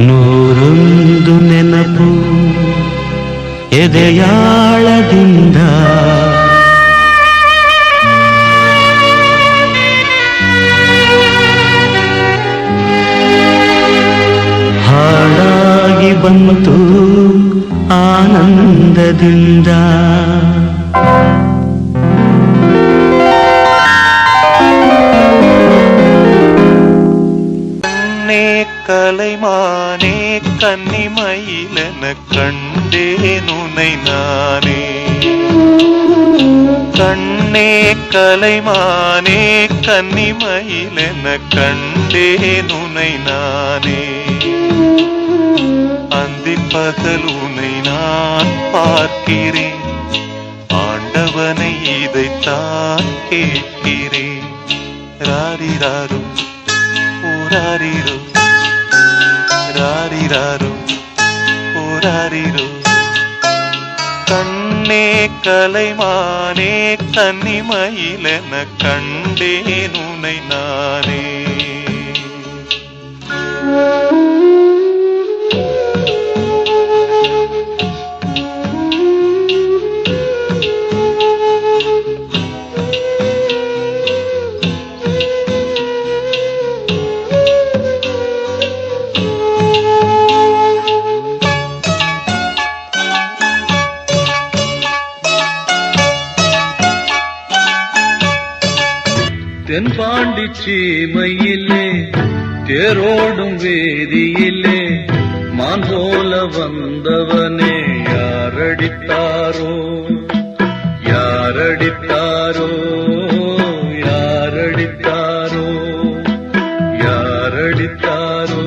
ನೂರೊಂದು ನೆನಪು ಎದೆಯಾಳದಿಂದ ಹಾಡಾಗಿ ಬಂತು ಆನಂದದಿಂದ. கலைமானே கன்னிமயிலென கண்டேன் உனை நானே. கண்ணே கலைமானே கன்னிமயிலென கண்டேன் உனை நானே. அந்திப்பகல் உனை நான் பார்க்கிறேன், ஆண்டவனை இதைத்தான் கேட்கிறேன். ராரிராரு ஊராரிரோ ராரிராரு ஊராரிரோ. கண்ணே கலைமானே கன்னிமயிலென கண்டேன் உனை நானே. தென்பாண்டி சீமையிலே தேரோடும் வேதியிலே மான் போல வந்தவனே யாரடித்தாரோ யாரடித்தாரோ யாரடித்தாரோ யாரடித்தாரோ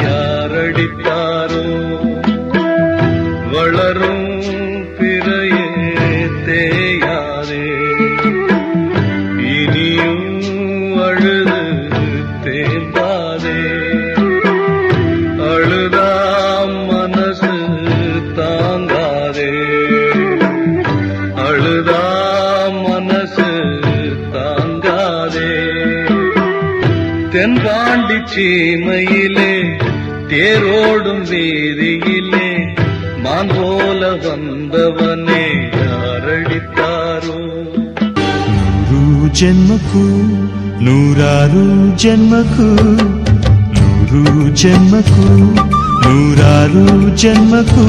யாரடித்தாரோ. வளரும் பிறையே தேயாதே, இனியும் அழுது தேம்பாதே. அழுதாம் மனசு தாங்காதே, அழுதாம் மனசு தாங்காதே. தென்பாண்டி சீமையிலே தேரோடும் வீதியிலே மான் போல வந்தவனே யாரடித்தாரோ. ಜನ್ಮಕ್ಕೂ ನೂರಾರು ಜನ್ಮಕ್ಕೂ, ನೂರು ಜನ್ಮಕ್ಕೂ ನೂರಾರು ಜನ್ಮಕ್ಕೂ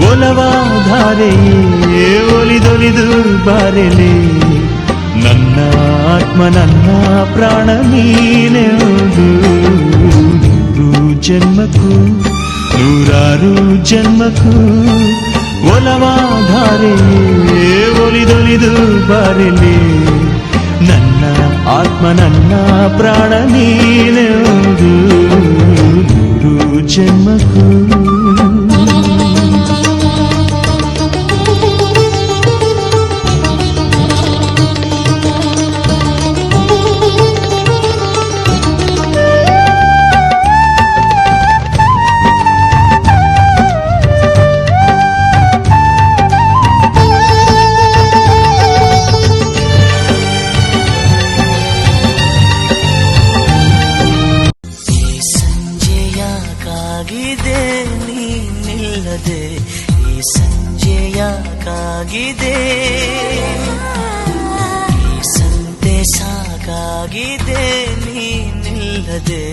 ಒಲವಾಧಾರೆಯೇ ಒಲಿದೊಲಿದು ಬಾರೆಲೆ. ನನ್ನ ಆತ್ಮ ನನ್ನ ಪ್ರಾಣ ನೀನೆಂದು. ನೂರು ಜನ್ಮಕ್ಕೂ ನೂರಾರು ಜನ್ಮಕ್ಕೂ ಒಲವಾಧಾರೆಯೇ ಒಲಿದೊಲಿದು ಬಾರೆಲೆ. ನನ್ನ ಆತ್ಮ ನನ್ನ ಪ್ರಾಣ ನೀನೆಂದು. ನೂರು ಜನ್ಮಕ್ಕೂ ಈ ಸಂಜೆ ಯಾಕಾಗಿದೆ, ಈ ಸಂತೆ ಸಾಕಾಗಿದೆ ನೀನಿಲ್ಲದೆ,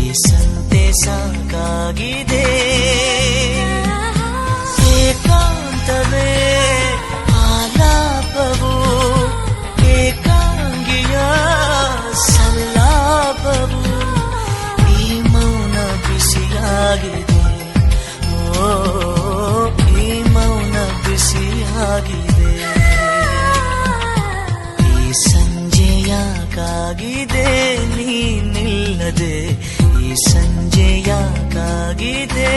ಈ ಸಂತೆ ಸಾಕಾಗಿದೆ. ಏಕಾಂತವೇ ಆಲಾಪವು, ಏಕಾಂಗಿಯ ಸಲ್ಲಾಪವು, ಈ ಮೌನ ಬಿಸಿಯಾಗಿದೆ. ಈ ಮೌನ ಬಿಸಿಯಾಗಿದೆ. ಈ ಸಂಜೆ ಯಾಕಾಗಿದೆ ನೀನಿಲ್ಲದೆ, ಈ ಸಂಜೆ ಯಾಕಾಗಿದೆ.